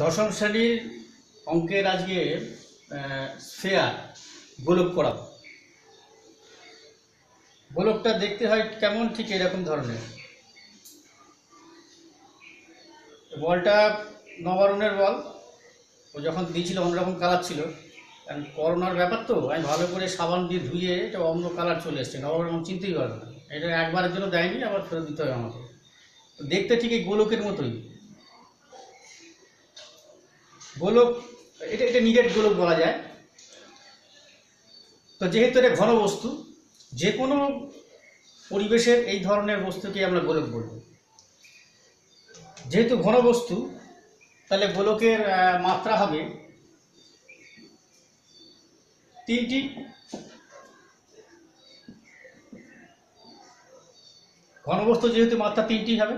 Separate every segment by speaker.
Speaker 1: দশম শ্রেণীর অঙ্কের আজকে স্ফেয়ার গোলক করাবো। গোলকটা দেখতে হয় কেমন, ঠিক এরকম ধরনের। বলটা নবারুণের বল, ও যখন দিয়েছিল অন্যরকম কালার ছিল, কারণ করোনার ব্যাপার তো আমি ভালো করে সাবান দিয়ে ধুয়ে এটা অন্য কালার চলে এসছে, নবারুণ চিনতেই পারবে না। এটা একবারের জন্য দেয়নি, আবার ফেরত দিতে হবে আমাকে। দেখতে ঠিক এই গোলকের মতোই। গোলক এটা এটা নিরেট গোলক বলা যায়। তো যেহেতু এটা ঘন বস্তু, যে কোনো পরিবেশের এই ধরনের বস্তুকে আমরা গোলক বলব। যেহেতু ঘন বস্তু, তাহলে গোলকের মাত্রা হবে তিনটি। ঘন বস্তু যেহেতু মাত্রা তিনটি হবে,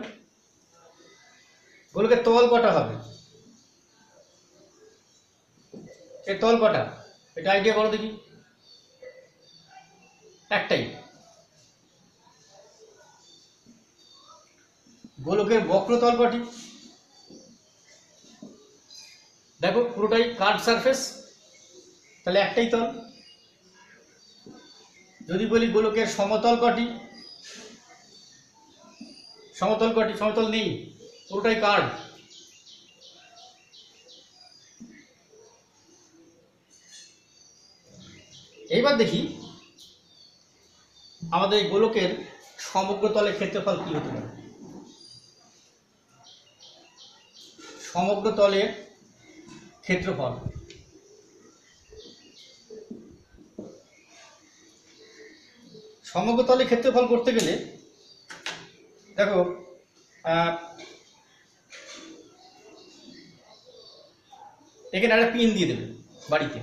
Speaker 1: গোলকের তল কটা হবে? এর তল কটা, এটা আইডিয়া করো দেখি। একটাই। গোলকের বক্রতল কটি? দেখো পুরোটাই কার্ভ সারফেস, তাহলে একটাই তল। যদি বলি গোলকের সমতল কটি, সমতল কটি? সমতল নেই, পুরোটাই কার্ভ। এইবার দেখি আমাদের গোলকের সমগ্র তলের ক্ষেত্রফল কি হতে পারে। সমগ্র তলের ক্ষেত্রফল, সমগ্র তলের ক্ষেত্রফল করতে গেলে দেখো এখানে একটা পিন দিয়ে দেবে বাড়িতে।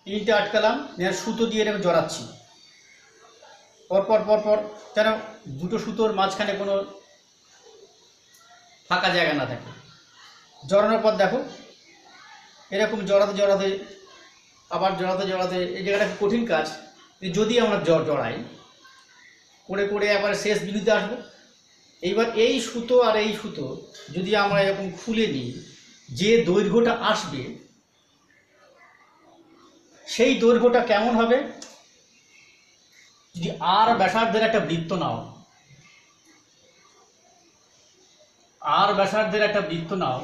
Speaker 1: পিনটা আটকালাম, সুতো দিয়ে এরকম জড়াচ্ছি পরপর পরপর, যেন দুটো সুতোর মাঝখানে কোনো ফাঁকা জায়গা না থাকে। জড়ানোর পর দেখো এরকম জড়াতে জড়াতে, আবার জড়াতে জড়াতে, এই জায়গাটা কঠিন কাজ। যদি আমরা জড়াই করে করে আবার শেষ বিন্দুতে আসবো। এইবার এই সুতো আর এই সুতো যদি আমরা এরকম খুলে নিই, যে দৈর্ঘ্যটা আসবে সেই দৈর্ঘ্যটা কেমন হবে? যদি আর ব্যাসার্ধের একটা বৃত্ত নাও, আর ব্যাসার্ধের একটা বৃত্ত নাও,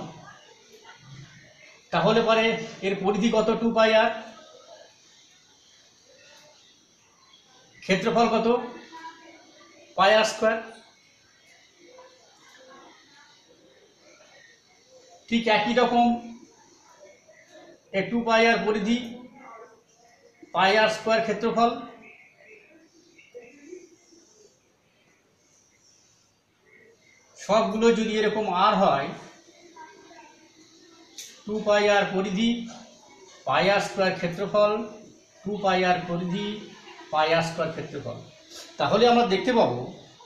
Speaker 1: তাহলে পরে এর পরিধি কত? 2πr। ক্ষেত্রফল কত? πr²। ঠিক একই রকম এই 2πr পরিধি, πr² ক্ষেত্রফল। সবগুলো যদি এরকম আর হয়, 2πr পরিধি, πr² ক্ষেত্রফল, 2πr পরিধি, πr² ক্ষেত্রফল, তাহলে আমরা দেখতে পাবো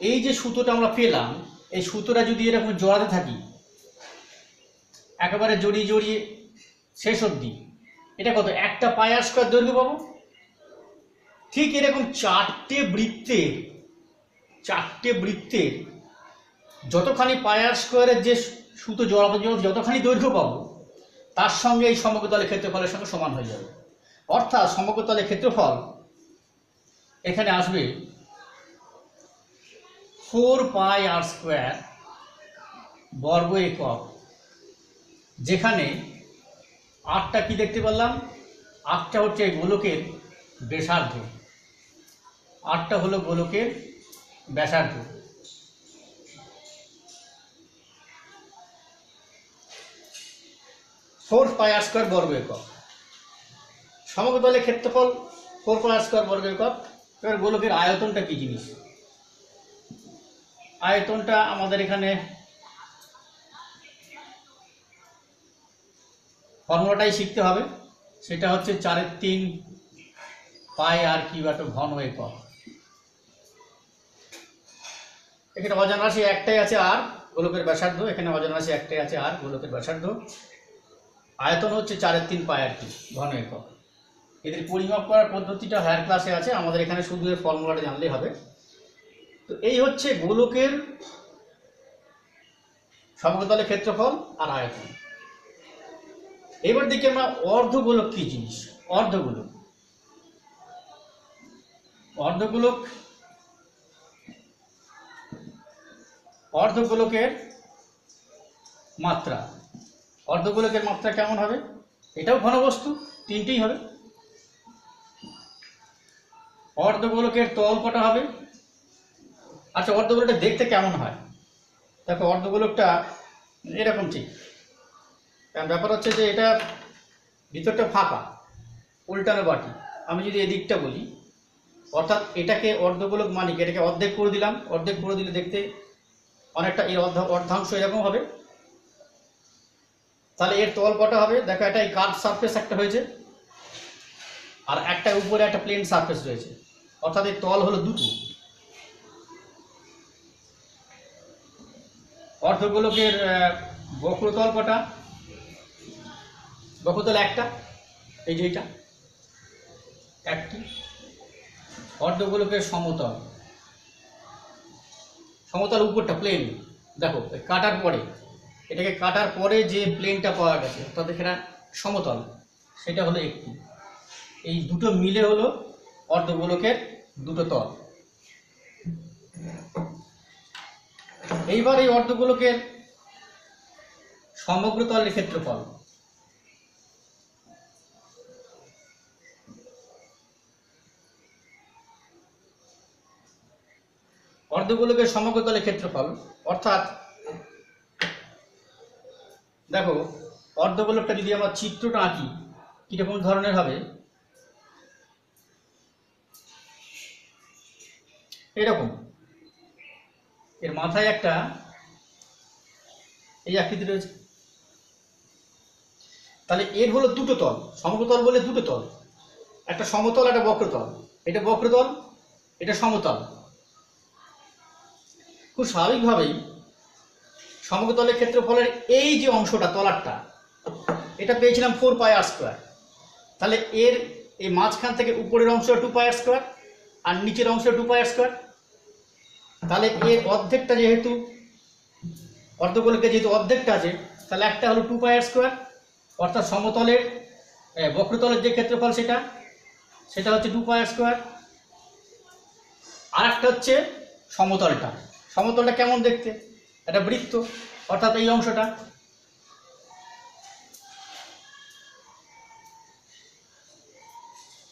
Speaker 1: এই যে সুতোটা আমরা পেলাম, এই সুতোটা যদি এরকম জড়াতে থাকি একেবারে জড়িয়ে জড়িয়ে শেষ অবধি, এটা কত? একটা πr² দৈর্ঘ্য পাবো। ঠিক এরকম চারটে বৃত্তের যতখানি πr² যে সুতো জড়াতে যতখানি দৈর্ঘ্য পাবো, তার সঙ্গে এই সমগ্র তলের ক্ষেত্রফলের সঙ্গে সমান হয়ে যাবে। অর্থাৎ সমগ্র তলের ক্ষেত্রফল এখানে আসবে 4πr² বর্গ একক, যেখানে আটটা কি দেখতে পেলাম? আটটা হচ্ছে গোলকের ব্যাসার্ধ, আটটা হলো গোলকের ব্যাসার্ধ। ফোর πr² বর্গ একক। সমগ্র তলের ক্ষেত্রফল 4πr² বর্গ একক। এবার গোলকের আয়তনটা কি জিনিস? আয়তনটা আমাদের এখানে ফর্মুলাটাই শিখতে হবে। সেটা হচ্ছে 4/3πr³ ঘন একক। এখানে অজানা রাশি একটাই আছে আর, গোলকের ব্যাসার্ধ। এখানে অজানা রাশি একটাই আছে আর, গোলকের ব্যাসার্ধ। আয়তন হচ্ছে 4/3πr³ ঘন একক। এদের পরিমাপ করার পদ্ধতিটা হায়ার ক্লাসে আছে, আমাদের এখানে শুধু এর ফর্মুলাটা জানলেই হবে। তো এই হচ্ছে গোলকের সমগ্র তলের ক্ষেত্রফল আর আয়তন। এবার দেখি আমরা অর্ধগোলক কি জিনিস। অর্ধগোলক, অর্ধগোলক, অর্ধগোলকের মাত্রা। অর্ধগোলকের মাত্রা কেমন হবে? এটাও ঘনবস্তু, তিনটেই হবে। অর্ধগোলকের তল কটা হবে? আচ্ছা, অর্ধগোলকটা দেখতে কেমন হয়? দেখো, অর্ধগোলকটা এরকম ঠিক। কারণ ব্যাপার হচ্ছে যে এটা ভিতরটা ফাঁকা, উল্টানো বাটি। আমি যদি এদিকটা বলি, অর্থাৎ এটাকে অর্ধগোলক মানে কি, এটাকে অর্ধেক করে দিলাম। অর্ধেক করে দিলে দেখতে অনেকটা এর অর্ধাংশ এরকম হবে। তাহলে এর তল কটা হবে? দেখো, এটা এই কার্ভ সারফেস একটা হয়েছে, আর একটা উপরে একটা প্লেন সারফেস রয়েছে, অর্থাৎ এর তল হলো দুটো। অর্ধগোলকের বক্রতল কটা? বক্রতল একটা, এই যে এটা একটি। অর্ধগোলকের সমতল, সমতল উপরটা প্লেন, দেখো কাটার পরে, এটাকে কাটার পরে যে প্লেনটা পাওয়া গেছে অর্থাৎ এখানে সমতল, সেটা হলো একটি। এই দুটো মিলে হলো অর্ধগোলকের দুটো তল। এইবার এই অর্ধগোলকের সমগ্র তলের ক্ষেত্রফল। অর্ধগোলকের সমগ্র তলের ক্ষেত্রফল অর্থাৎ দেখো, অর্ধগোলকটা যদি আমরা চিত্রটা আঁকি, কিরকম ধরনের হবে? এরকম, এর মাথায় একটা এই আকৃতি রয়েছে। তাহলে এর হলো দুটো তল, সমগ্রতল বলে দুটো তল, একটা সমতল, একটা বক্রতল। এটা বক্রতল, এটা সমতল। খুব স্বাভাবিকভাবেই সমগ্রতলের ক্ষেত্রফলের এই যে অংশটা, তলারটা, এটা পেয়েছিলাম 4πr²। তাহলে এর এই মাঝখান থেকে উপরের অংশ 2πr², আর নিচের অংশ 2πr²। তাহলে এর অর্ধেকটা, যেহেতু অর্ধগোলকে যেহেতু অর্ধেকটা আছে, তাহলে একটা হলো 2πr², অর্থাৎ সমতলের বক্রতলের যে ক্ষেত্রফল সেটা হচ্ছে 2πr²। আর একটা হচ্ছে সমতলটা। সমতলটা কেমন দেখতে? একটা বৃত্ত, অর্থাৎ এই অংশটা।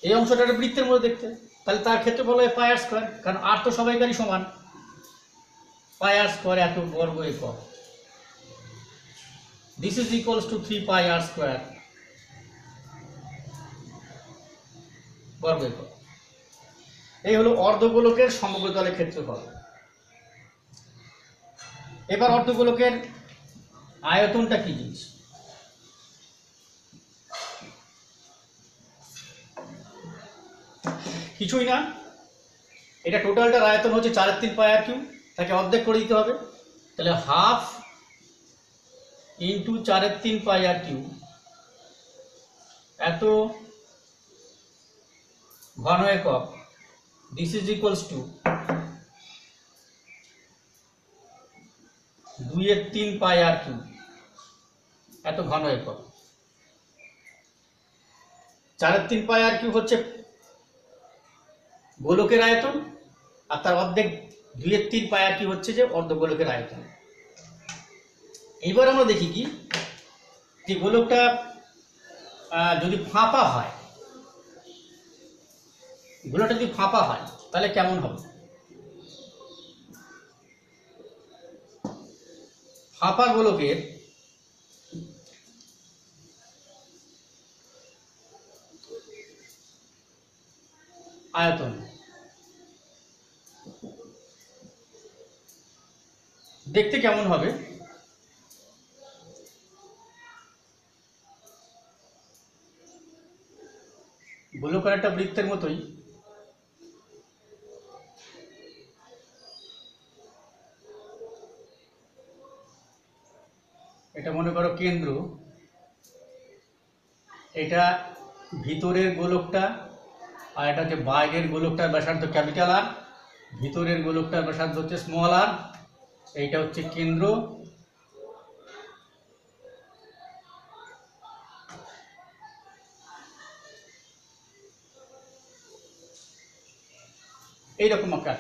Speaker 1: এই অংশটা একটা বৃত্তের মধ্যে দেখতে, তাহলে তার ক্ষেত্রফল হয় πr², কারণ আর তো সবাইকারই সমান। πr² এত বর্গ একক। This is equals to 3πr² বর্গ একক। এই হলো অর্ধগোলকের সমগ্র তলের ক্ষেত্রফল। এবার অর্ধগোলকের আয়তনটা কি জিনিস? কিছুই না, এটা টোটালটার আয়তন হচ্ছে 4/3πr³। তাকে অর্ধেক করে দিতে হবে, তাহলে হাফ ইন্টু 4/3πr³ এত ঘন একক। This is equals to 2/3πr³ এত ঘন একক। 4/3πr³ হচ্ছে গোলকের আয়তন, আর তার অর্ধেক 2/3πr³ হচ্ছে যে অর্ধগোলকের আয়তন। এইবার আমরা দেখি কি, যে গোলকটা যদি ফাঁপা হয়, গোলকটা যদি ফাঁপা হয় তাহলে কেমন হবে? ফাঁপা গোলকের আয়তন দেখতে কেমন হবে? গোলকের একটা বৃত্তের মতোই, এটা মনে করো কেন্দ্র, এটা ভিতরের গোলকটা, আর এটা হচ্ছে বাইরের গোলকটার ব্যাসার্ধ ক্যাপিটাল আর, ভিতরের গোলকটার ব্যাসার্ধ হচ্ছে স্মল আর। এইটা হচ্ছে কেন্দ্র, এইরকম আকার।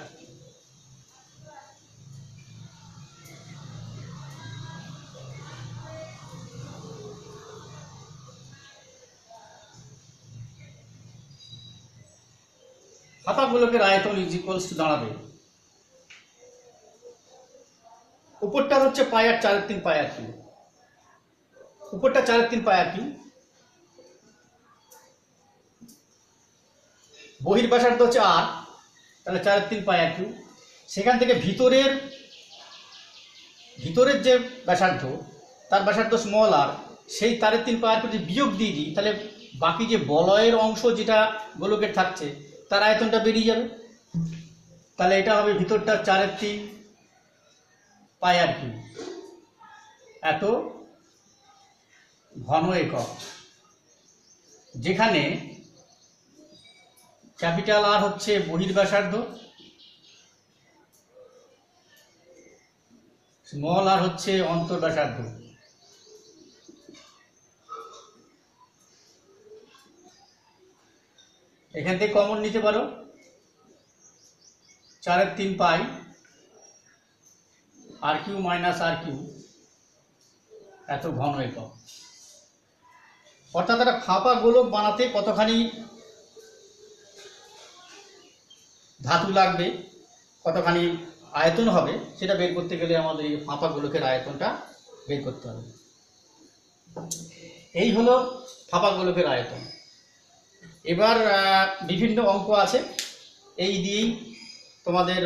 Speaker 1: ফাঁপা গোলকের আয়তন ইজ ইকুয়ালস টু দাঁড়াবে, উপরটার হচ্ছে পাই আর 4/3 পাই আর কিউ, উপরটা 4/3 পাই আর কিউ, বহির ব্যাসার্ধ হচ্ছে আর, তাহলে 4/3 পাই আর কিউ। সেখান থেকে ভিতরের যে ব্যাসার্ধ, তার ব্যাসার্ধ স্মল আর, সেই 3.5 পাই আর কিউ যদি বিয়োগ দিয়ে দিই, তাহলে বাকি যে বলয়ের অংশ যেটা গোলকের থাকছে তার আয়তনটা বেরিয়ে যাবে। তাহলে এটা হবে ভিতরটা 4/3 পাই আর কিউ, এত ঘন একক, যেখানে ক্যাপিটাল আর হচ্ছে বহির ব্যাসার্ধ, স্মল আর হচ্ছে অন্তর ব্যাসার্ধ। এখান থেকে কমন নিতে পারো 4/3 পাই আর কিউ মাইনাস আর কিউ, এত ঘন একক। অর্থাৎ একটা ফাঁপা গোলক বানাতে কতখানি ধাতু লাগবে, কতখানি আয়তন হবে, সেটা বের করতে গেলে আমাদের এই ফাঁপা গোলকের আয়তনটা বের করতে হবে। এই হলো ফাঁপা গোলকের আয়তন। এবার বিভিন্ন অঙ্ক আছে, এই দিয়েই তোমাদের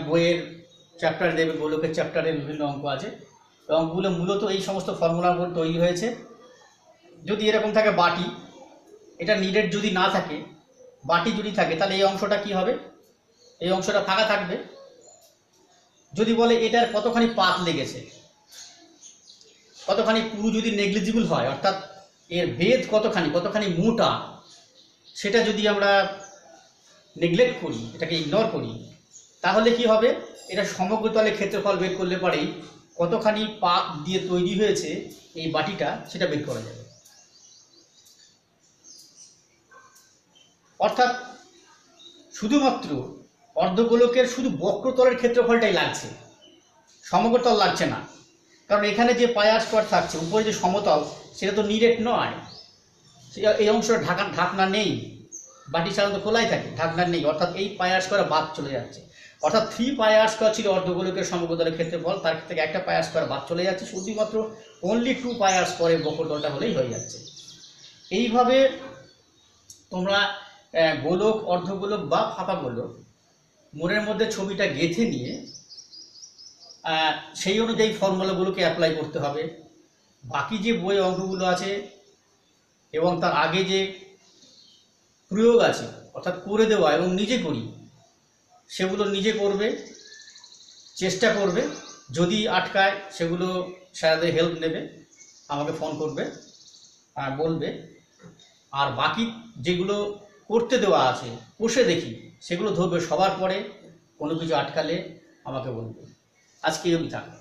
Speaker 1: বইয়ের চ্যাপ্টার দেবে, গোলকের চ্যাপ্টারে বিভিন্ন অঙ্ক আছে। অঙ্কগুলো মূলত এই সমস্ত ফর্মুলার উপর তৈরি হয়েছে। যদি এরকম থাকে বাটি, এটা নিডেড যদি না থাকে, বাটি যদি থাকে, তাহলে এই অংশটা কি হবে, এই অংশটা ফাঁকা থাকবে। যদি বলে এটার কতখানি পাত লেগেছে, কতখানি পুরু যদি নেগলিজিবল হয়, অর্থাৎ এর বেদ কতখানি মোটা, সেটা যদি আমরা নেগলেক্ট করি, এটাকে ইগনোর করি, তাহলে কি হবে, এটা সমগ্র তলে ক্ষেত্রফল বের করলে পরেই কতখানি পাত দিয়ে তৈরি হয়েছে এই বাটিটা, সেটা বের করা যাবে। অর্থাৎ শুধুমাত্র অর্ধগোলকের শুধু বক্রতলের ক্ষেত্রফলটাই লাগছে, সমগ্র তল লাগছে না। কারণ এখানে যে পাই আর স্কয়ার থাকছে, উপরে যে সমতল, সেটা তো নিরেট নয়, এই অংশটা ঢাকনা নেই, বাটি সাধারণত খোলাই থাকে, ঢাকনা নেই, অর্থাৎ এই পাই আর স্কয়ার বাদ চলে যাচ্ছে। অর্থাৎ 3 পাই আর স্কয়ার ছিল অর্ধগোলকের সমগ্রতলের ক্ষেত্রফল, তার থেকে একটা পাই আর স্কয়ার বাদ চলে যাচ্ছে, শুধুমাত্র অনলি 2 পাই আর স্কয়ারের বক্রতলটা হলেই হয়ে যাচ্ছে। এইভাবে তোমরা গোলক, অর্ধগোলক বা ফাঁপা গোলক মনের মধ্যে ছবিটা গেঁথে নিয়ে সেই অনুযায়ী ফর্মুলাগুলোকে অ্যাপ্লাই করতে হবে। বাকি যে বই অঙ্কগুলো আছে এবং তার আগে যে প্রয়োগ আছে, অর্থাৎ করে দেওয়া এবং নিজে করি, সেগুলো নিজে করবে, চেষ্টা করবে। যদি আটকায় সেগুলো স্যারদের হেল্প নেবে, আমাকে ফোন করবে, বলবে। আর বাকি যেগুলো করতে দেওয়া আছে, কষে দেখি, সেগুলো ধরবে। সবার পরে কোনো কিছু আটকালে আমাকে বলবে। আজকে আমি থাকবো।